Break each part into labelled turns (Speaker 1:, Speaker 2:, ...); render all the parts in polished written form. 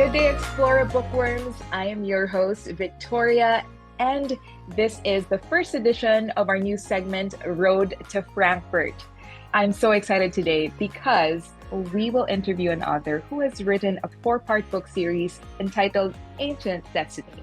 Speaker 1: Good day, Explora bookworms. I am your host, Victoria, and this is the first edition of our new segment, Road to Frankfurt. I'm so excited today because we will interview an author who has written a four-part book series entitled Ancient Destiny.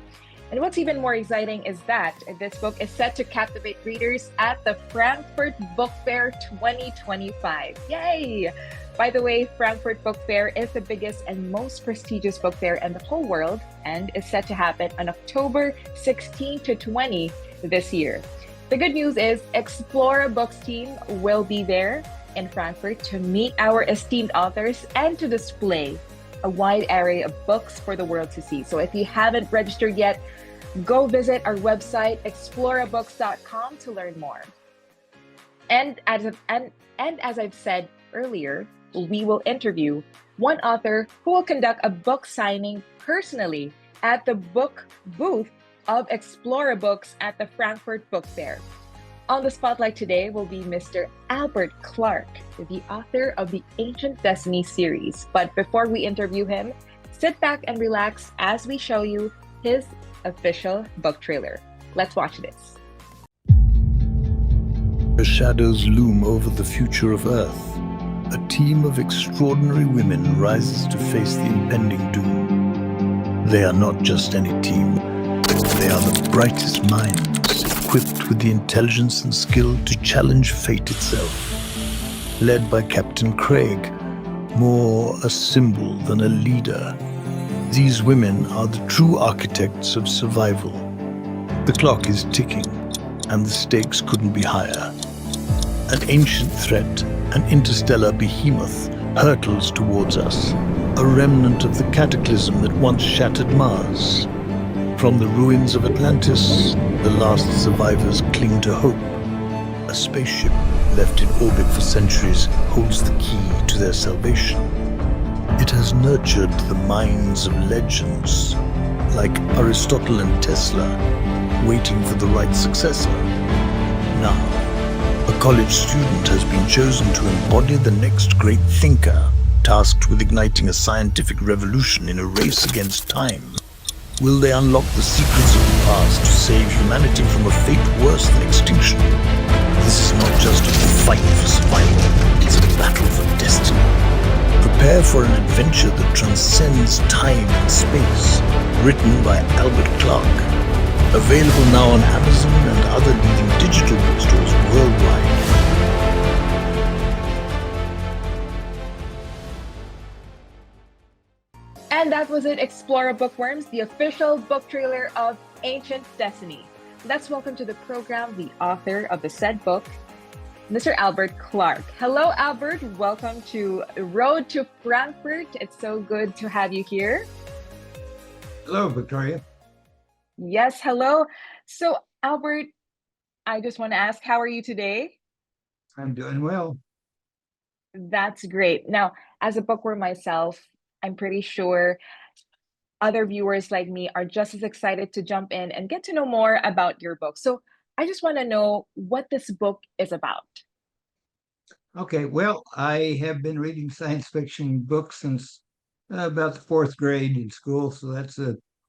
Speaker 1: And what's even more exciting is that this book is set to captivate readers at the Frankfurt Book Fair 2025. Yay! By the way, Frankfurt Book Fair is the biggest and most prestigious book fair in the whole world and is set to happen on October 16 to 20 this year. The good news is Explora Books team will be there in Frankfurt to meet our esteemed authors and to display a wide array of books for the world to see. So if you haven't registered yet, go visit our website, explorabooks.com, to learn more. And as I've said earlier, we will interview one author who will conduct a book signing personally at the book booth of Explora Books at the Frankfurt Book Fair. On the spotlight today will be Mr. Albert Clark, the author of the Ancient Destiny series. But before we interview him, sit back and relax as we show you his official book trailer. Let's watch this.
Speaker 2: The shadows loom over the future of Earth. A team of extraordinary women rises to face the impending doom. They are not just any team. They are the brightest minds, equipped with the intelligence and skill to challenge fate itself. Led by Captain Craig, more a symbol than a leader. These women are the true architects of survival. The clock is ticking, and the stakes couldn't be higher. An ancient threat, an interstellar behemoth, hurtles towards us, a remnant of the cataclysm that once shattered Mars. From the ruins of Atlantis, the last survivors cling to hope. A spaceship left in orbit for centuries holds the key to their salvation. It has nurtured the minds of legends, like Aristotle and Tesla, waiting for the right successor. Now, a college student has been chosen to embody the next great thinker, tasked with igniting a scientific revolution in a race against time. Will they unlock the secrets of the past to save humanity from a fate worse than extinction? This is not just a fight for survival, it's a battle for destiny. Prepare for an adventure that transcends time and space. Written by Albert Clark. Available now on Amazon and other leading digital bookstores worldwide.
Speaker 1: And that was it, Explora Bookworms, the official book trailer of Ancient Destiny. Let's welcome to the program the author of the said book, Mr. Albert Clark. Hello, Albert. Welcome to Road to Frankfurt. It's so good to have you here.
Speaker 3: Hello, Victoria.
Speaker 1: Yes, hello. So, Albert, I just want to ask, how are you today?
Speaker 3: I'm doing well.
Speaker 1: That's great. Now, as a bookworm myself, I'm pretty sure other viewers like me are just as excited to jump in and get to know more about your book. So I just want to know what this book is about.
Speaker 3: Okay, well, I have been reading science fiction books since about the fourth grade in school, so that's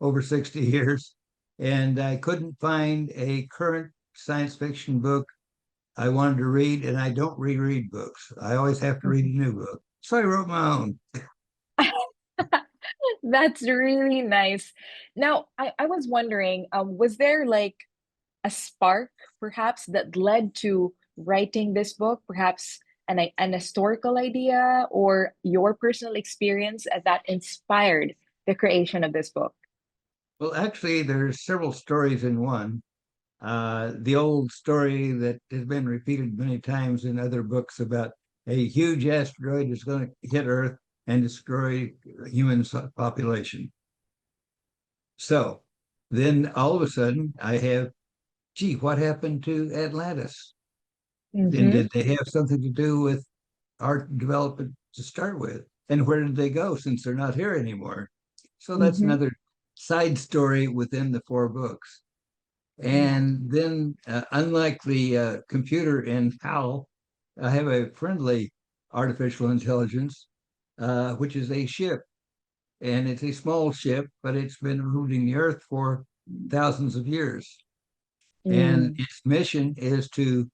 Speaker 3: over 60 years. And I couldn't find a current science fiction book I wanted to read, and I don't reread books. I always have to read a new book. So I wrote my own.
Speaker 1: That's really nice. Now, I was wondering, was there like a spark perhaps that led to writing this book, perhaps an historical idea or your personal experience that inspired the creation of this book?
Speaker 3: Well, actually, there's several stories in one. The old story that has been repeated many times in other books about a huge asteroid is going to hit Earth and destroy human population. So then all of a sudden I have, gee, what happened to Atlantis? And did they have something to do with our development to start with? And where did they go since they're not here anymore? So that's another side story within the four books. And then, unlike the computer in HAL, I have a friendly artificial intelligence, which is a ship. and it's a small ship, but it's been orbiting the Earth for thousands of years. And
Speaker 1: Mm,
Speaker 3: its mission is to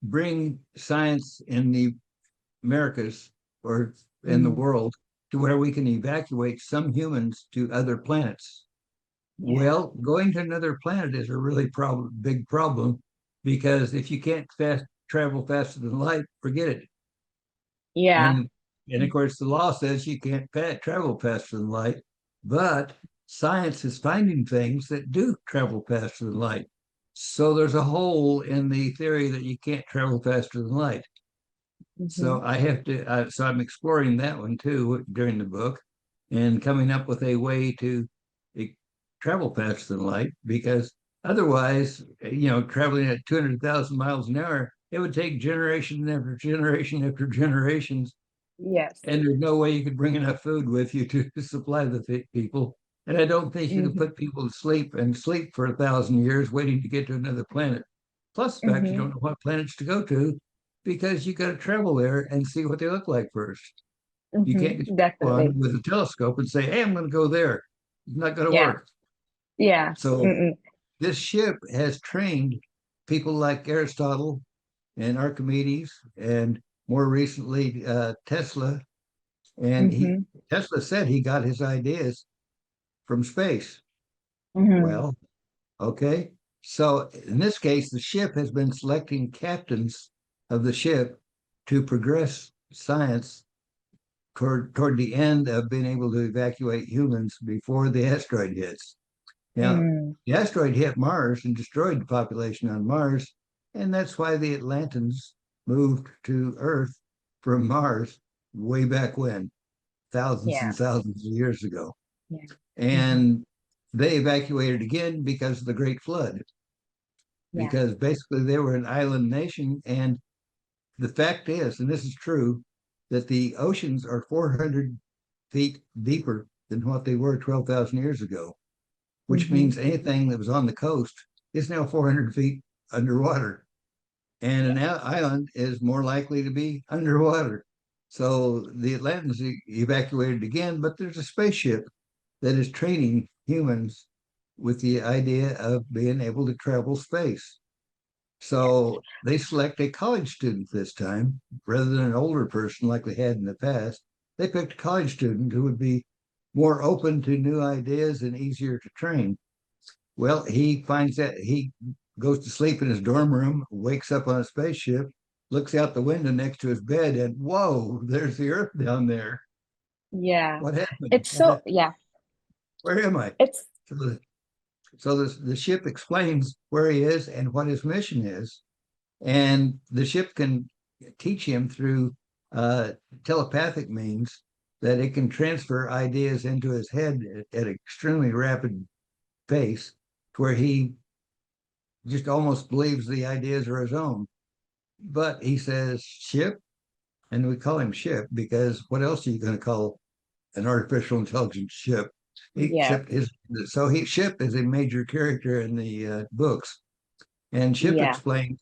Speaker 3: bring science in the Americas or in the
Speaker 1: mm,
Speaker 3: world to where we can evacuate some humans to other planets.
Speaker 1: yeah.
Speaker 3: Well, going to another planet is a really big problem because if you can't travel faster than light, forget it.
Speaker 1: Yeah.
Speaker 3: And and of course, the law says you can't travel faster than light, but science is finding things that do travel faster than light. So there's a hole in the theory that you can't travel faster than light.
Speaker 1: Mm-hmm.
Speaker 3: So I have to. So I'm exploring that one too during the book, and coming up with a way to eh, travel faster than light. Because otherwise, traveling at 200,000 miles an hour, it would take generation after generation after generations,
Speaker 1: Yes.
Speaker 3: and there's no way you could bring enough food with you to supply the people. And I don't think you could
Speaker 1: Mm-hmm.
Speaker 3: put people to sleep and sleep for 1,000 years waiting to get to another planet. Plus, the fact you
Speaker 1: Mm-hmm.
Speaker 3: don't know what planets to go to because you got to travel there and see what they look like first. You can't just
Speaker 1: Mm-hmm.
Speaker 3: go on
Speaker 1: Definitely.
Speaker 3: with a telescope and say, "Hey, I'm going to go there." It's not going to
Speaker 1: Yeah.
Speaker 3: work.
Speaker 1: Yeah.
Speaker 3: So
Speaker 1: Mm-mm.
Speaker 3: this ship has trained people like Aristotle and Archimedes, and more recently Tesla. And
Speaker 1: Mm-hmm.
Speaker 3: Tesla said he got his ideas from space.
Speaker 1: Mm-hmm.
Speaker 3: Well, okay. So in this case, the ship has been selecting captains of the ship to progress science toward the end of being able to evacuate humans before the asteroid hits. Now,
Speaker 1: Mm.
Speaker 3: the asteroid hit Mars and destroyed the population on Mars, and that's why the Atlanteans moved to Earth from Mars way back when, thousands
Speaker 1: Yeah.
Speaker 3: and thousands of years ago.
Speaker 1: Yeah. Mm-hmm.
Speaker 3: And they evacuated again because of the Great Flood,
Speaker 1: Yeah.
Speaker 3: because basically they were an island nation. And the fact is, and this is true, that the oceans are 400 feet deeper than what they were 12,000 years ago, which
Speaker 1: Mm-hmm.
Speaker 3: means anything that was on the coast is now 400 feet underwater. And an island is more likely to be underwater. So the Atlanteans evacuated again, but there's a spaceship that is training humans with the idea of being able to travel space. So they select a college student this time rather than an older person like they had in the past. They picked a college student who would be more open to new ideas and easier to train. Well, he finds that he goes to sleep in his dorm room, wakes up on a spaceship, looks out the window next to his bed, and whoa, there's the Earth down there.
Speaker 1: Yeah.
Speaker 3: What happened?
Speaker 1: It's so, yeah.
Speaker 3: Where am I?
Speaker 1: It's,
Speaker 3: So the ship explains where he is and what his mission is, and the ship can teach him through uh, telepathic means that it can transfer ideas into his head at an extremely rapid pace, to where he just almost believes the ideas are his own. But he says ship, and we call him ship because what else are you going to call an artificial intelligence ship?
Speaker 1: yeah.
Speaker 3: Except ship is a major character in the books, and Ship
Speaker 1: Yeah.
Speaker 3: explains,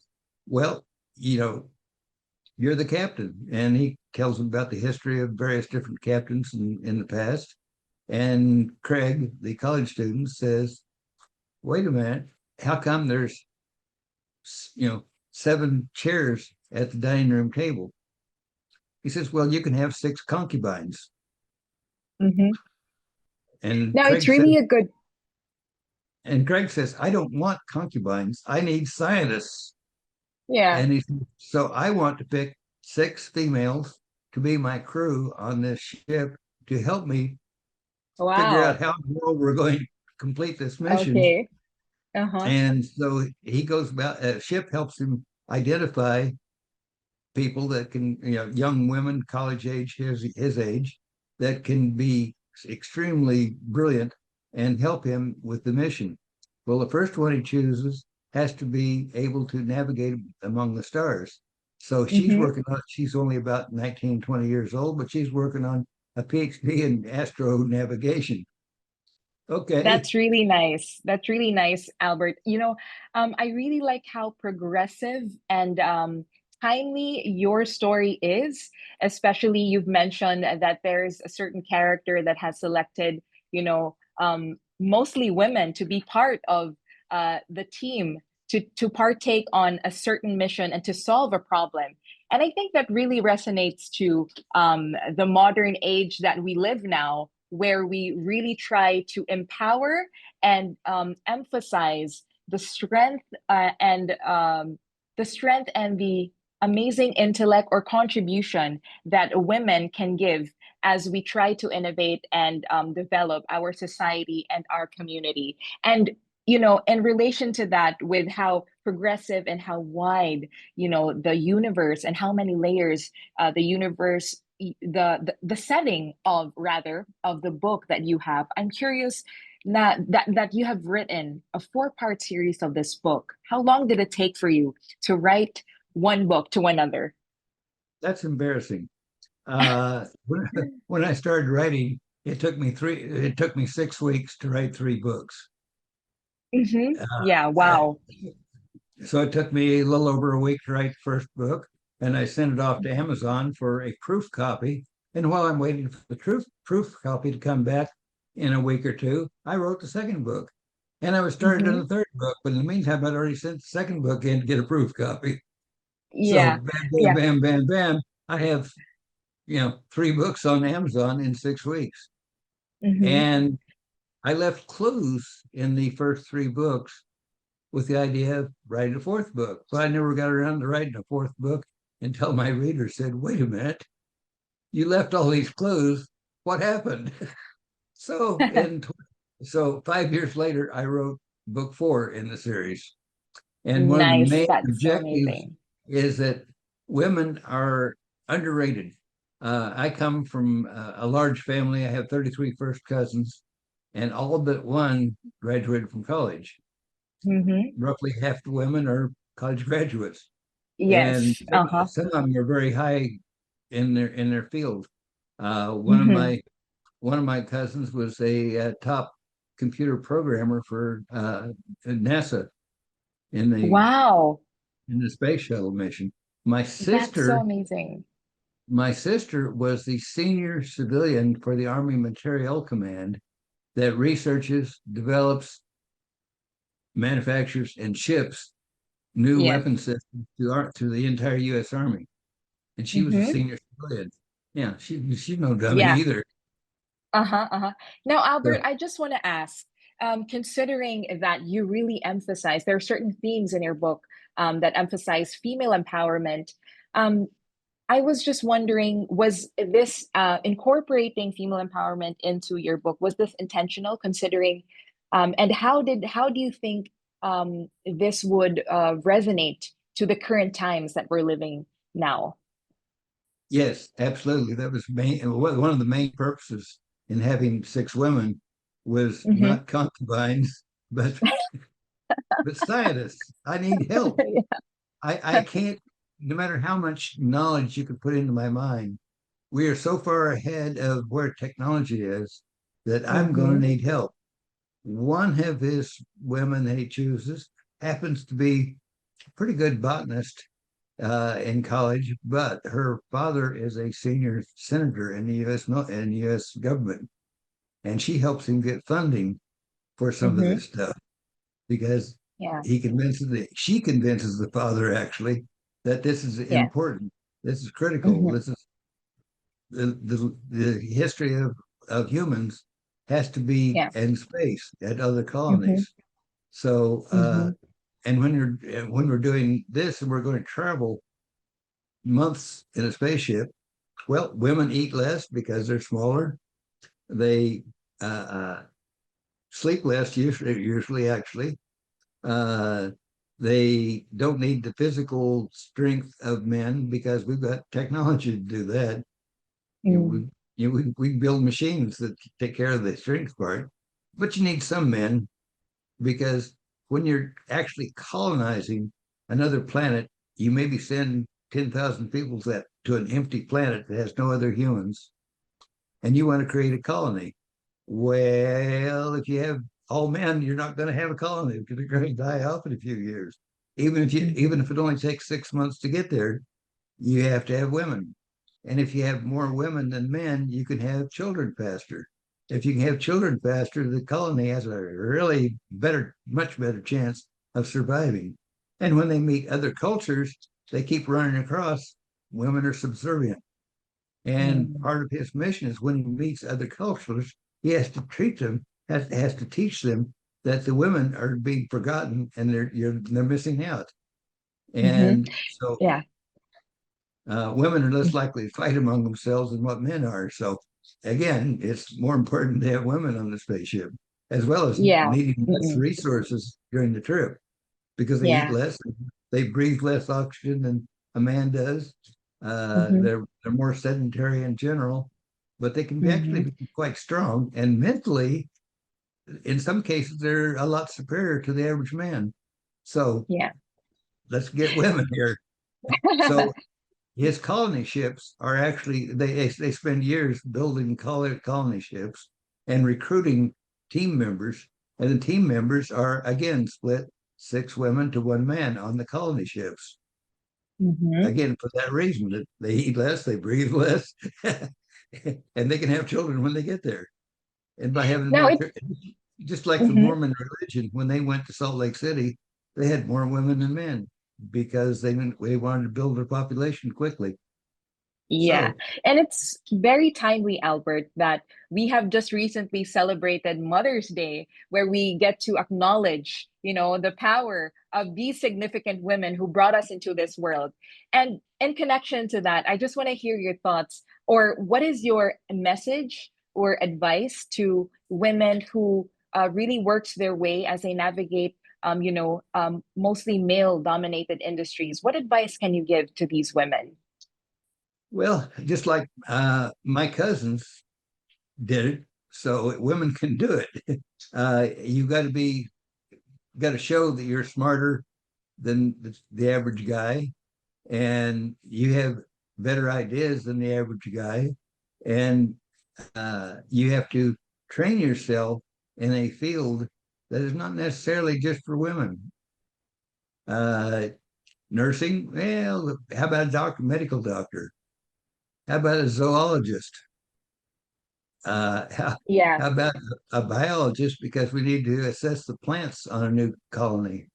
Speaker 3: well, you're the captain, and he tells him about the history of various different captains in the past. And Craig, the college student, says, "Wait a minute, how come there's 7 chairs at the dining room table?" He says, "Well, you can have 6 concubines."
Speaker 1: Mm-hmm.
Speaker 3: And
Speaker 1: Now it's
Speaker 3: Craig says,
Speaker 1: really a good,
Speaker 3: "I don't want concubines. I need scientists."
Speaker 1: yeah.
Speaker 3: And he said, "So I want to pick 6 females to be my crew on this ship to help me figure out
Speaker 1: Wow.
Speaker 3: how in the world we're going to complete this mission."
Speaker 1: Okay. Uh-huh.
Speaker 3: And so he goes about, ship helps him identify people that can, young women, college age, his age, that can be extremely brilliant and help him with the mission. Well, the first one he chooses has to be able to navigate among the stars. So
Speaker 1: Mm-hmm.
Speaker 3: she's only about 19, 20 years old, but she's working on a PhD in astro navigation. Okay.
Speaker 1: That's really nice. That's really nice, Albert. I really like how progressive and timely your story is, especially you've mentioned that there's a certain character that has selected, mostly women to be part of the team to partake on a certain mission and to solve a problem. And I think that really resonates to the modern age that we live now, where we really try to empower and emphasize the strength and the amazing intellect or contribution that women can give as we try to innovate and develop our society and our community. And in relation to that, with how progressive and how wide, the universe and how many layers the universe, the setting of rather of the book that you have, I'm curious that you have written a four-part series of this book. How long did it take for you to write one book to another?
Speaker 3: That's embarrassing. When I started writing, it took me 6 weeks to write 3 books.
Speaker 1: Yeah,
Speaker 3: Uh,
Speaker 1: wow.
Speaker 3: so it took me a little over a week to write the first book, and I sent it off to Amazon for a proof copy. And while I'm waiting for the proof copy to come back in a week or two, I wrote the second book. And I was started on
Speaker 1: Hmm.
Speaker 3: the third book, but in the meantime, I'd already sent the second book in to get a proof copy. So
Speaker 1: Yeah,
Speaker 3: bam, bam,
Speaker 1: yeah.
Speaker 3: bam, bam, bam. I have, 3 books on Amazon in 6 weeks.
Speaker 1: Hmm.
Speaker 3: And I left clues in the first 3 books with the idea of writing a fourth book. But I never got around to writing a fourth book until my reader said, wait a minute, you left all these clues. What happened? So so 5 years later, I wrote book 4 in the series. And one of the
Speaker 1: Nice.
Speaker 3: main
Speaker 1: That's so
Speaker 3: objectives
Speaker 1: amazing.
Speaker 3: is that women are underrated. I come from a large family. I have 33 first cousins, and all but one graduated from college.
Speaker 1: Hmm.
Speaker 3: Roughly half the women are college graduates, and
Speaker 1: Yes. Uh-huh.
Speaker 3: some of them are very high in their field. Uh, one of
Speaker 1: Hmm.
Speaker 3: my one of my cousins was a top computer programmer for NASA in
Speaker 1: Wow.
Speaker 3: the space shuttle mission. My
Speaker 1: That's so
Speaker 3: sister,
Speaker 1: amazing.
Speaker 3: my sister was the senior civilian for the Army Materiel Command that researches, develops, manufactures, and ships new
Speaker 1: Yes.
Speaker 3: weapon systems to the entire U.S. Army. And she was a
Speaker 1: Hmm.
Speaker 3: senior civilian. Yeah, she's no dummy
Speaker 1: Yeah.
Speaker 3: either.
Speaker 1: Uh-huh, uh-huh. Now, Albert,
Speaker 3: So
Speaker 1: I just want to ask, considering that you really emphasize, there are certain themes in your book that emphasize female empowerment. Um, I was just wondering, was this incorporating female empowerment into your book, was this intentional considering, and how do you think this would resonate to the current times that we're living now?
Speaker 3: yes, absolutely. That was one of the main purposes in having 6 women was
Speaker 1: Hmm.
Speaker 3: not concubines, but scientists. I need help. I can't, no matter how much knowledge you could put into my mind, we are so far ahead of where technology is that I'm going to
Speaker 1: Hmm.
Speaker 3: need help. One of his women that he chooses happens to be a pretty good botanist in college, but her father is a senior senator in the U.S. government, and she helps him get funding for some of
Speaker 1: Hmm.
Speaker 3: this stuff because
Speaker 1: Yeah,
Speaker 3: she convinces the father actually that this is
Speaker 1: yeah.
Speaker 3: important, this is critical,
Speaker 1: Hmm.
Speaker 3: this is the history of humans has to be
Speaker 1: Yeah.
Speaker 3: in space at other
Speaker 1: Hmm.
Speaker 3: colonies. So
Speaker 1: Hmm.
Speaker 3: and when we're doing this and we're going to travel months in a spaceship, well, women eat less because they're smaller. They uh, uh, sleep less usually actually. Uh, they don't need the physical strength of men because we've got technology to do that.
Speaker 1: Mm.
Speaker 3: We build machines that take care of the strength part, but you need some men because when you're actually colonizing another planet, you maybe send 10,000 people to an empty planet that has no other humans, and you want to create a colony. Well, if you have all men, you're not going to have a colony because they're going to die off in a few years. Even if
Speaker 1: Mhm.
Speaker 3: it only takes 6 months to get there, you have to have women. And if you have more women than men, you can have children faster. If you can have children faster, the colony has a really better, much better chance of surviving. And when they meet other cultures, they keep running across women are subservient. And
Speaker 1: Mm-hmm.
Speaker 3: part of his mission is when he meets other cultures, he has to treat them, has to teach them that the women are being forgotten and they're missing out.
Speaker 1: Mm-hmm.
Speaker 3: And so
Speaker 1: Yeah.
Speaker 3: women are less likely to fight among themselves than what men are. So again, it's more important to have women on the spaceship, as well as
Speaker 1: Yeah.
Speaker 3: needing less
Speaker 1: Mm-mm.
Speaker 3: resources during the trip because they eat
Speaker 1: Yeah.
Speaker 3: less, they breathe less oxygen than a man does.
Speaker 1: Mm-hmm.
Speaker 3: They're more sedentary in general, but they can be actually
Speaker 1: Mm-hmm.
Speaker 3: be quite strong and mentally. In some cases, they're a lot superior to the average man. So
Speaker 1: Yeah.
Speaker 3: let's get women here. So his colony ships are actually they spend years building colony ships and recruiting team members, and the team members are again split 6 women to 1 man on the colony ships.
Speaker 1: Mm-hmm.
Speaker 3: Again, for that reason that they eat less, they breathe less, and they can have children when they get there. And by having
Speaker 1: Now
Speaker 3: more,
Speaker 1: it.
Speaker 3: just like the
Speaker 1: Mm-hmm.
Speaker 3: Mormon religion, when they went to Salt Lake City, they had more women than men because they wanted to build their population quickly.
Speaker 1: Yeah.
Speaker 3: So,
Speaker 1: And it's very timely, Albert, that we have just recently celebrated Mother's Day, where we get to acknowledge, the power of these significant women who brought us into this world. And in connection to that, I just want to hear your thoughts, or what is your message or advice to women who really works their way as they navigate, mostly male-dominated industries? What advice can you give to these women?
Speaker 3: well, just like my cousins did it, so women can do it. You got to show that you're smarter than the average guy, and you have better ideas than the average guy, and you have to train yourself in a field that is not necessarily just for women. Uh, Nursing, well, how about a doctor, medical doctor? How about a zoologist?
Speaker 1: Yeah.
Speaker 3: How about a biologist? Because we need to assess the plants on a new colony.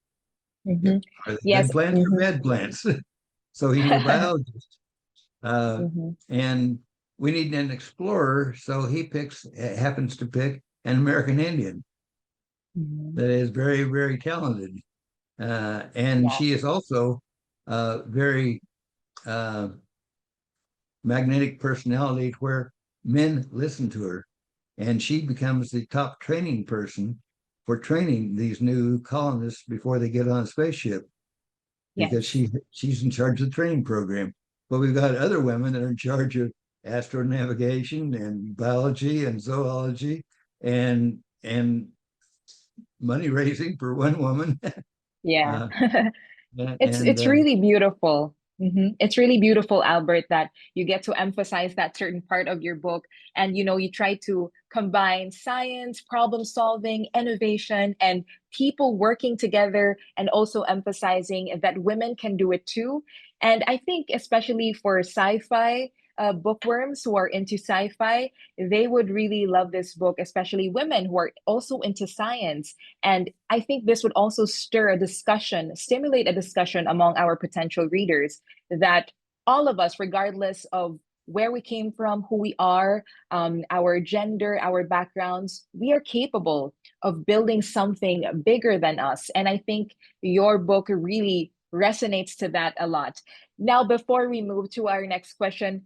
Speaker 1: Mm-hmm.
Speaker 3: Are they good
Speaker 1: Yes.
Speaker 3: plants or
Speaker 1: Mm-hmm.
Speaker 3: bad plants? So he needs a biologist.
Speaker 1: Mm-hmm.
Speaker 3: And we need an explorer. So he happens to pick an American Indian
Speaker 1: Mm-hmm.
Speaker 3: that is very, very talented. And
Speaker 1: Yeah.
Speaker 3: she is also very uh, magnetic personality where men listen to her. And she becomes the top training person for training these new colonists before they get on a spaceship because
Speaker 1: Yes.
Speaker 3: she's in charge of the training program. But we've got other women that are in charge of astronavigation and biology and zoology and money raising for one woman.
Speaker 1: Yeah.
Speaker 3: uh,
Speaker 1: It's
Speaker 3: and
Speaker 1: it's really beautiful. It's really beautiful, Albert, that you get to emphasize that certain part of your book, and you try to combine science, problem solving, innovation, and people working together, and also emphasizing that women can do it too. And I think especially for sci-fi bookworms who are into sci-fi, they would really love this book, especially women who are also into science. And I think this would also stir a discussion, stimulate a discussion among our potential readers that all of us, regardless of where we came from, who we are, our gender, our backgrounds, we are capable of building something bigger than us. And I think your book really resonates to that a lot. Now, before we move to our next question,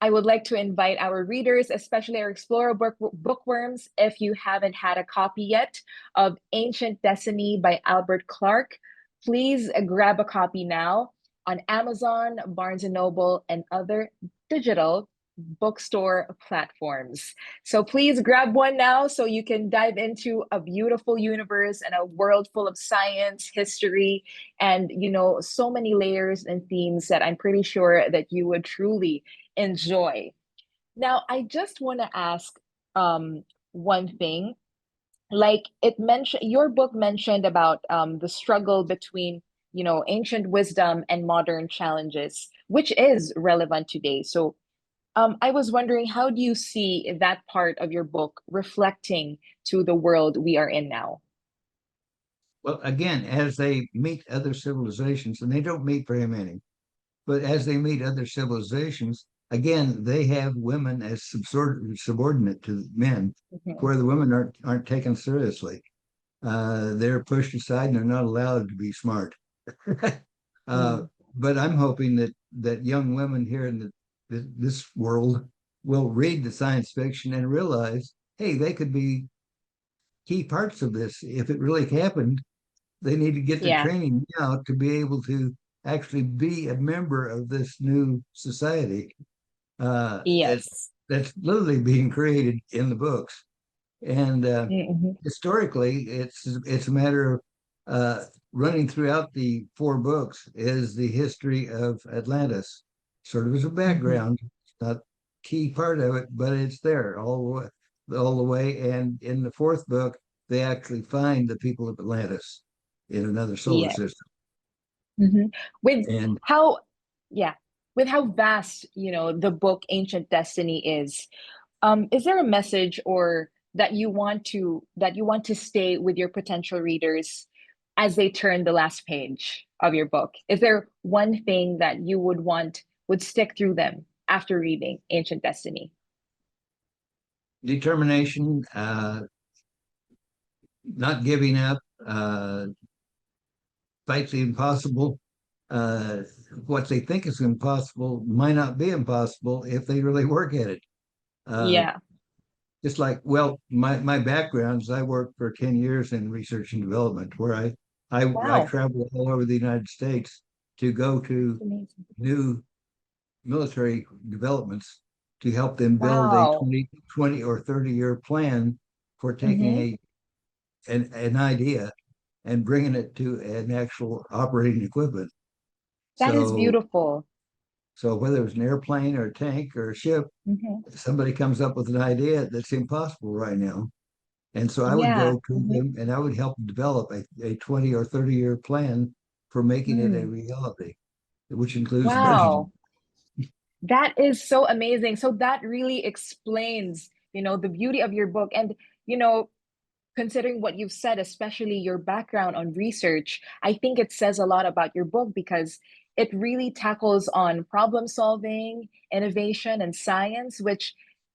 Speaker 1: I would like to invite our readers, especially our Explorer bookworms, if you haven't had a copy yet of Ancient Destiny by Albert Clark, please grab a copy now on Amazon, Barnes and Noble, and other digital bookstore platforms. So please grab one now so you can dive into a beautiful universe and a world full of science, history, and so many layers and themes that I'm pretty sure that you would truly enjoy. Now, I just want to ask one thing. Like it mentioned, your book mentioned about the struggle between ancient wisdom and modern challenges, which is relevant today. So I was wondering, how do you see that part of your book reflecting to the world we are in now?
Speaker 3: Well, again, as they meet other civilizations, and they don't meet very many, but as they meet other civilizations, again, they have women as subordinate to men,
Speaker 1: Mhm.
Speaker 3: where the women aren't taken seriously. They're pushed aside and they're not allowed to be smart. uh,
Speaker 1: Mm.
Speaker 3: but I'm hoping that young women here in this world will read the science fiction and realize, hey, they could be key parts of this. If it really happened, they need to get the
Speaker 1: Yeah.
Speaker 3: training now to be able to actually be a member of this new society. That's
Speaker 1: Yes.
Speaker 3: that's literally being created in the books. And
Speaker 1: Mm-hmm.
Speaker 3: historically, it's a matter of running throughout the four books is the history of Atlantis, sort of as a
Speaker 1: Mm-hmm.
Speaker 3: background. It's not key part of it, but it's there all the way. And in the fourth book, they actually find the people of Atlantis in another solar
Speaker 1: Yeah.
Speaker 3: system.
Speaker 1: Hmm. With
Speaker 3: And
Speaker 1: how, yeah, with how vast, the book Ancient Destiny is there a message or that you want to stay with your potential readers as they turn the last page of your book? Is there one thing that you would stick through them after reading Ancient Destiny?
Speaker 3: determination, not giving up, fight the impossible. Uh, what they think is impossible might not be impossible if they really work at it. Uh,
Speaker 1: Yeah.
Speaker 3: just like, well, my background is I worked for 10 years in research and development, where I
Speaker 1: Wow.
Speaker 3: traveled all over the United States to go to
Speaker 1: Amazing.
Speaker 3: new military developments to help them build a
Speaker 1: Wow.
Speaker 3: 20 or 30-year plan for taking
Speaker 1: Hmm.
Speaker 3: an idea and bringing it to an actual operating equipment.
Speaker 1: That is
Speaker 3: So
Speaker 1: beautiful.
Speaker 3: so whether it's an airplane or a tank or a ship,
Speaker 1: Hmm.
Speaker 3: somebody comes up with an idea that's impossible right now. And so I would
Speaker 1: Yeah.
Speaker 3: go to
Speaker 1: Hmm.
Speaker 3: them and I would help develop a 20 or 30-year plan for making it a
Speaker 1: Mm.
Speaker 3: reality, which includes hydrogen.
Speaker 1: Wow. That is so amazing. So that really explains, the beauty of your book. And, you know, considering what you've said, especially your background on research, I think it says a lot about your book because it really tackles on problem solving, innovation, and science, which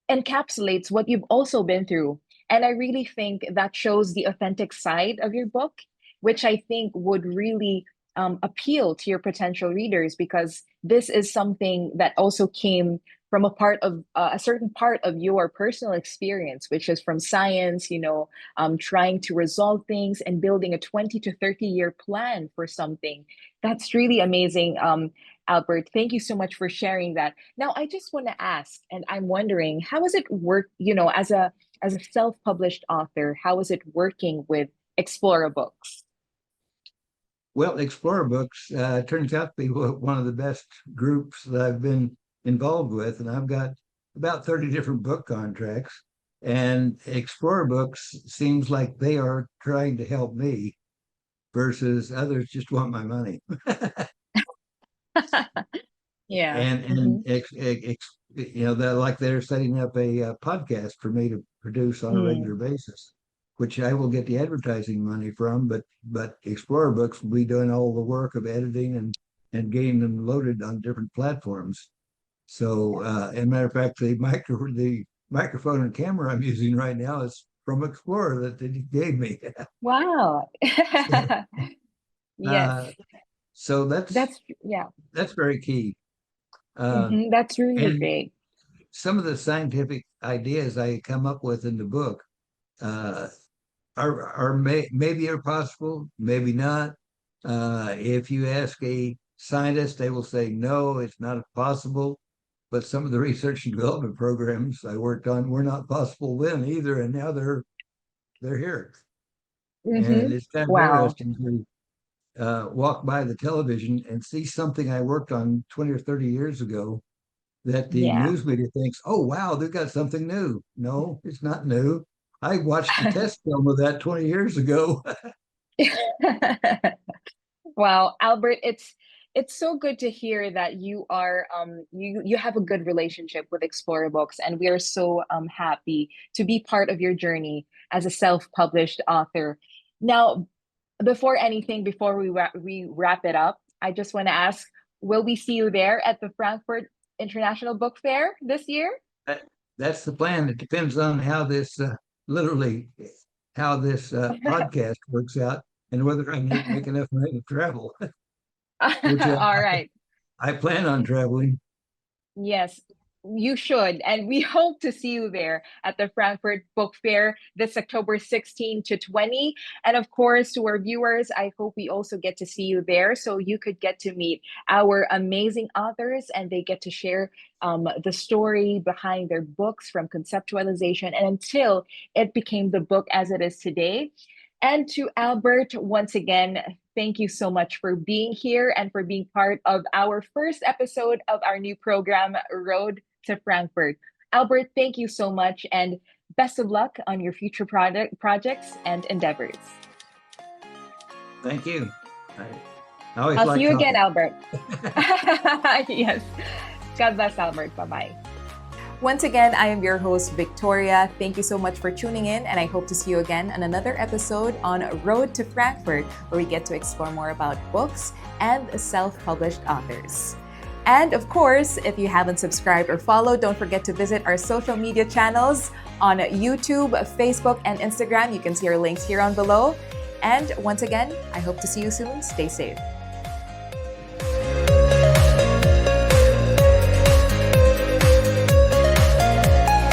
Speaker 1: encapsulates what you've also been through. And I really think that shows the authentic side of your book, which I think would really appeal to your potential readers because this is something that also came from a certain part of your personal experience, which is from science, trying to resolve things and building a 20 to 30-year plan for something. That's really amazing. Albert, thank you so much for sharing that. Now, I just want to ask, and I'm wondering, how is it work, as a self-published author, how is it working with Explora Books?
Speaker 3: Well, Explora Books turns out to be one of the best groups that I've been involved with, and I've got about 30 different book contracts. And Explora Books seems like they are trying to help me versus others just want my money.
Speaker 1: Yeah.
Speaker 3: And
Speaker 1: Hmm.
Speaker 3: they're like they're setting up a, podcast for me to produce on a regular
Speaker 1: Mm.
Speaker 3: basis, which I will get the advertising money from, but Explorer Books will be doing all the work of editing and getting them loaded on different platforms. So, as a matter of fact, the microphone and camera I'm using right now is from Explorer that they gave me.
Speaker 1: Wow.
Speaker 3: so,
Speaker 1: Yes.
Speaker 3: uh, so
Speaker 1: Yeah.
Speaker 3: that's very key. Uh,
Speaker 1: That's really
Speaker 3: and
Speaker 1: great.
Speaker 3: some of the scientific ideas I come up with in the book uh, maybe are possible, maybe not. If you ask a scientist, they will say no, it's not possible. But some of the research and development programs I worked on were not possible then either, and now they're here. And
Speaker 1: Hmm.
Speaker 3: it's kind of
Speaker 1: Wow.
Speaker 3: interesting to walk by the television and see something I worked on 20 or 30 years ago that the
Speaker 1: Yeah.
Speaker 3: news media thinks, oh, wow, they've got something new. No, it's not new. I watched the test film of that 20 years ago.
Speaker 1: Wow, Albert, it's so good to hear that you are you have a good relationship with Explora Books, and we are so happy to be part of your journey as a self-published author. Now, before anything, before we wrap it up, I just want to ask, will we see you there at the Frankfurt International Book Fair this year?
Speaker 3: That, that's the plan. It depends on how this literally how this podcast works out and whether I make enough money to travel, which
Speaker 1: All right.
Speaker 3: I plan on traveling.
Speaker 1: Yes, you should. And we hope to see you there at the Frankfurt Book Fair this October 16 to 20. And of course, to our viewers, I hope we also get to see you there so you could get to meet our amazing authors and they get to share the story behind their books from conceptualization and until it became the book as it is today. And to Albert, once again, thank you so much for being here and for being part of our first episode of our new program, Road to Frankfurt. Albert, thank you so much and best of luck on your future projects and endeavors.
Speaker 3: Thank you. I always
Speaker 1: I'll
Speaker 3: like
Speaker 1: see you again,
Speaker 3: talking.
Speaker 1: Albert. Yes. God bless, Albert. Bye bye. Once again, I am your host, Victoria. Thank you so much for tuning in, and I hope to see you again on another episode on Road to Frankfurt, where we get to explore more about books and self-published authors. And of course, if you haven't subscribed or followed, don't forget to visit our social media channels on YouTube, Facebook, and Instagram. You can see our links here on below. And once again, I hope to see you soon. Stay safe.